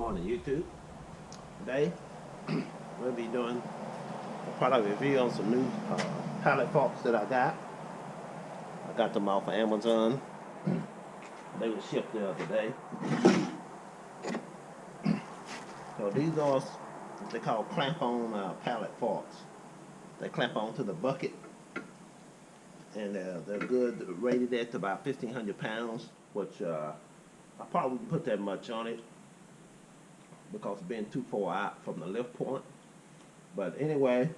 morning, YouTube. Today, we'll be doing a product review on some new pallet forks that I got. I got them off of Amazon. They were shipped the other day. So these are what they call clamp-on pallet forks. They clamp onto the bucket, and they're good, rated at about 1,500 pounds, which I probably wouldn't put that much on it because it's been too far out from the lift point. But anyway,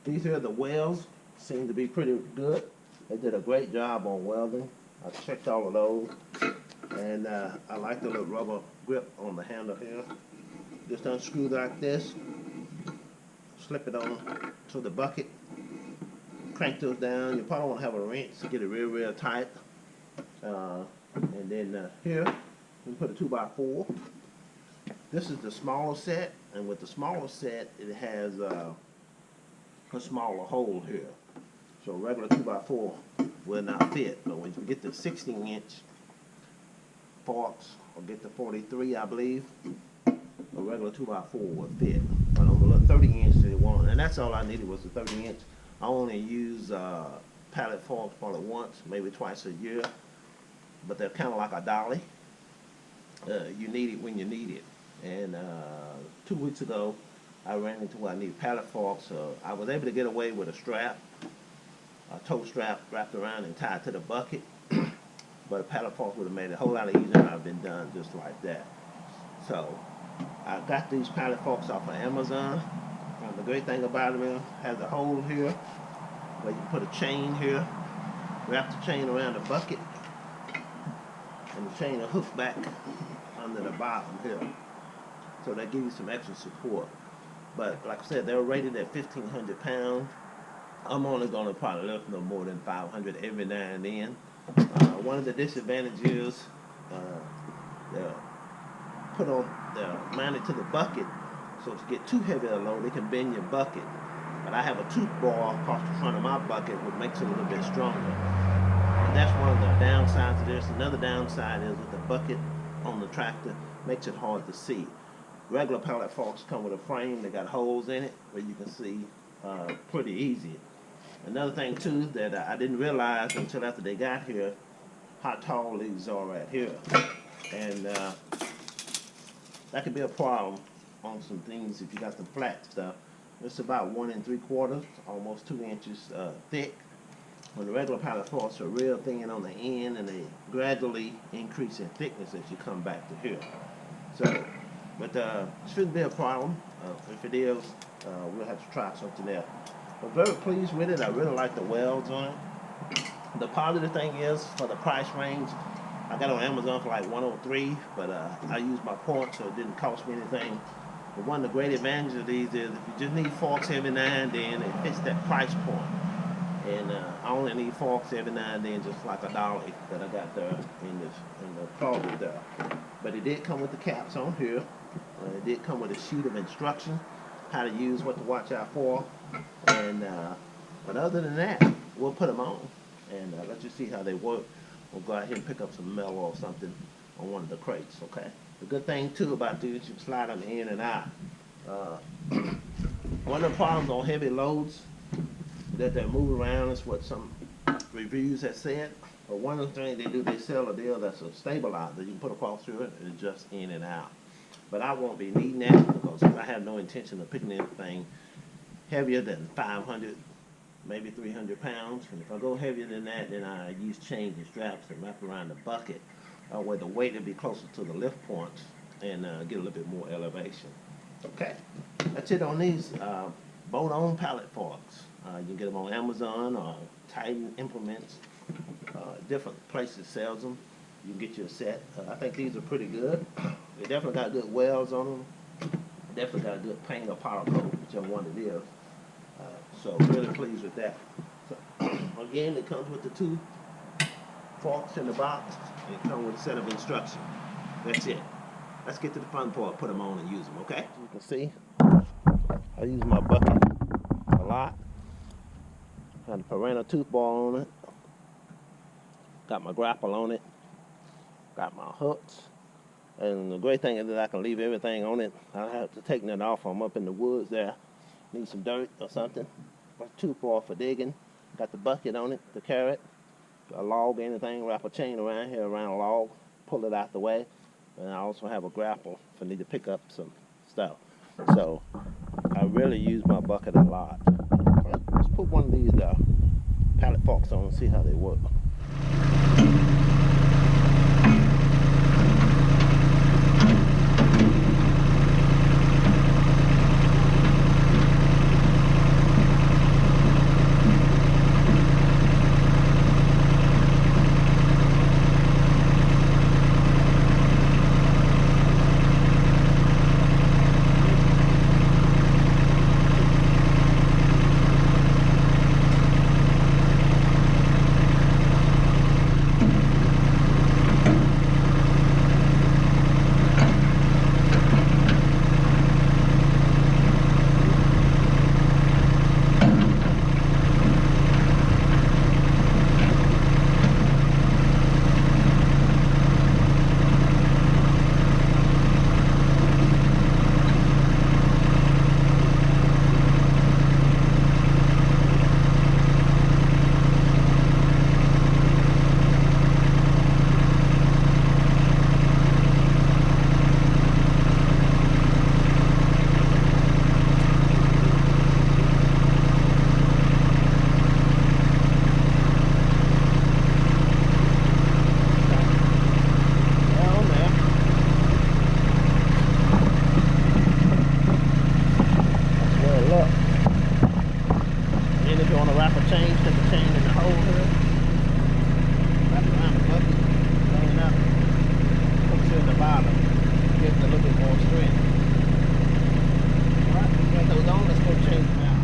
these are the welds. Seem to be pretty good. They did a great job on welding. I checked all of those, and I like the little rubber grip on the handle here. Just unscrew like this, slip it on to the bucket, crank those down. You probably want to have a wrench to get it real tight. And then here, we put a 2x4. This is the smaller set, and with the smaller set, it has a smaller hole here. So regular 2x4 will not fit. But when you get the 16-inch forks, or get the 43, I believe, a regular 2x4 will fit. But on the little 30-inch they want, and that's all I needed was the 30-inch. I only use pallet forks probably once, maybe twice a year. But they're kind of like a dolly. You need it when you need it. And 2 weeks ago, I ran into where I need pallet forks. So I was able to get away with a strap, a toe strap wrapped around and tied to the bucket. But a pallet fork would have made it a whole lot easier and I've been done just like that. So I got these pallet forks off of Amazon. And the great thing about them is it has a hole here where you put a chain here, wrap the chain around the bucket, and the chain will hook back under the bottom here. So that gives you some extra support. But like I said, they're rated at 1,500 pounds. I'm only going to probably lift no more than 500 every now and then. One of the disadvantages, they're mounted to the bucket, so to get too heavy a load, they can bend your bucket. But I have a tooth bar across the front of my bucket, which makes it a little bit stronger. And that's one of the downsides of this. Another downside is with the bucket on the tractor, makes it hard to see. Regular pallet forks come with a frame. They got holes in it where you can see pretty easy. Another thing too that I didn't realize until after they got here, how tall these are right here. And that could be a problem on some things if you got the flat stuff. It's about 1 3/4, almost 2 inches thick. When the regular pallet forks are real thin on the end, and they gradually increase in thickness as you come back to here. So, but shouldn't be a problem. If it is, we'll have to try something else. But very pleased with it. I really like the welds on it. The positive thing is, for the price range, I got it on Amazon for like $103, but I used my points, so it didn't cost me anything. But one of the great advantages of these is if you just need forks every now and then, it fits that price point. And I only need forks every now and then, just like a dolly that I got there in the closet there. But it did come with the caps on here. It did come with a sheet of instructions, how to use, what to watch out for. And but other than that, we'll put them on and let you see how they work. We'll go ahead and pick up some metal or something on one of the crates. Okay. The good thing too about these, you can slide them in and out. One of the problems on heavy loads that they move around is what some reviews have said. But one of the things they do, they sell a deal that's a stabilizer. You can put across through it and adjust in and out. But I won't be needing that because I have no intention of picking anything heavier than 500, maybe 300 pounds. And if I go heavier than that, then I use chains and straps and wrap around the bucket where the weight will be closer to the lift points and get a little bit more elevation. Okay, that's it on these bolt-on pallet forks. You can get them on Amazon or Titan Implements. Different places sells them. You can get you a set. I think these are pretty good. They definitely got good welds on them. Definitely got a good paint or powder coat, whichever one it is. So really pleased with that. So, again, it comes with the 2 forks in the box. And it comes with a set of instructions. That's it. Let's get to the fun part. Put them on and use them. Okay. You can see I use my bucket a lot. Got a parental tooth bar on it. Got my grapple on it. Got my hooks. And the great thing is that I can leave everything on it. I don't have to take that off. I'm up in the woods there. Need some dirt or something. Got a toothbrush for digging. Got the bucket on it, the carrot, a log, anything. Wrap a chain around here, around a log, pull it out the way. And I also have a grapple if I need to pick up some stuff. So I really use my bucket a lot. Let's put one of these pallet forks on and see how they work. And if you want to wrap a chain, stick a chain in the hole here. Wrap it around the bucket, clean it up, puts it in the bottom, gives it a little bit more strength. Alright, we got those on, let's go change them out.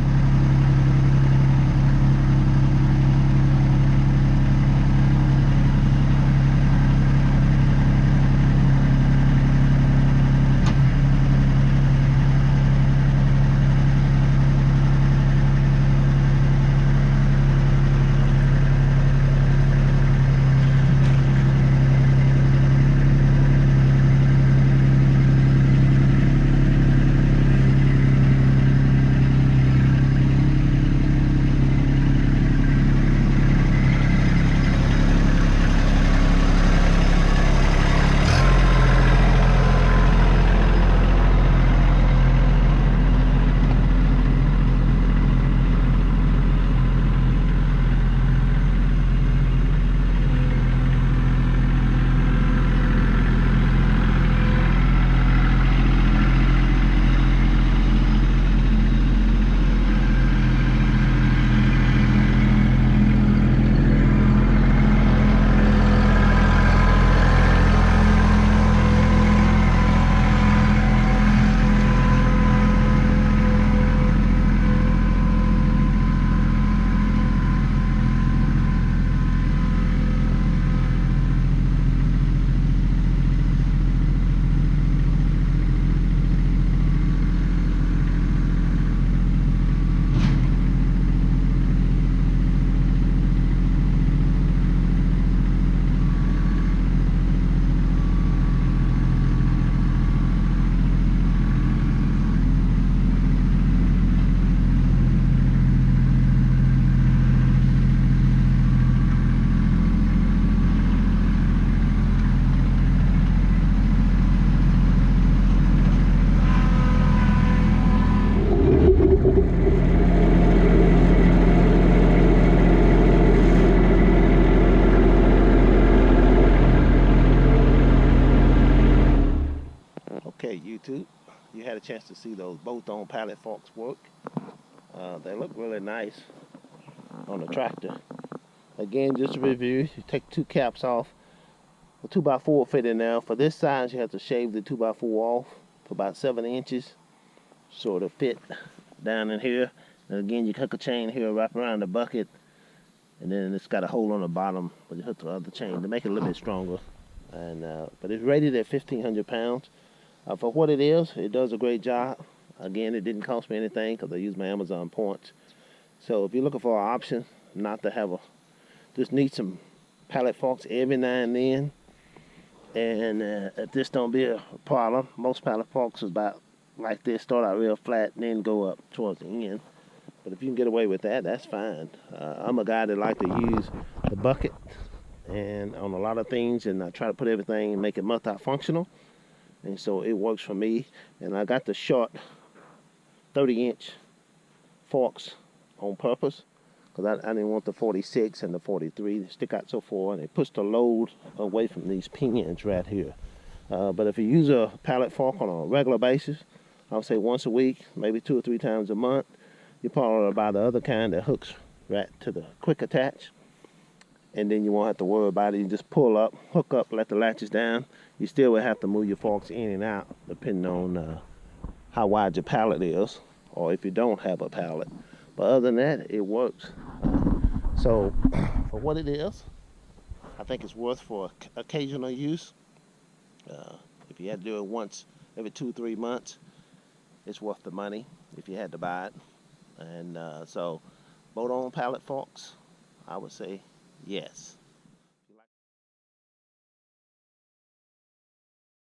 Okay, YouTube, you had a chance to see those both on pallet forks work. They look really nice on the tractor. Again, just to review, you take 2 caps off. The 2x4 fit in there. For this size, you have to shave the 2x4 off for about 7 inches, so it'll fit down in here. And again, you hook a chain here, wrap around the bucket, and then it's got a hole on the bottom, but you hook the other chain to make it a little bit stronger. And but it's rated at 1,500 pounds. For what it is, it does a great job. Again, it didn't cost me anything because I used my Amazon points. So if you're looking for an option, not to have just need some pallet forks every now and then, And if this don't be a problem, most pallet forks is about like this, start out real flat and then go up towards the end. But if you can get away with that, that's fine. I'm a guy that like to use the bucket and on a lot of things, and I try to put everything and make it multi-functional, and so it works for me. And I got the short 30-inch forks on purpose because I didn't want the 46 and the 43 to stick out so far, and it puts the load away from these pinions right here. But if you use a pallet fork on a regular basis, I would say once a week, maybe 2 or 3 times a month, you probably buy the other kind that hooks right to the quick attach, and then you won't have to worry about it. You just pull up, hook up, let the latches down. You still will have to move your forks in and out depending on how wide your pallet is, or if you don't have a pallet. But other than that, it works. So for what it is, I think it's worth for occasional use. If you had to do it once every 2 or 3 months, it's worth the money if you had to buy it. And so boat on pallet forks, I would say yes.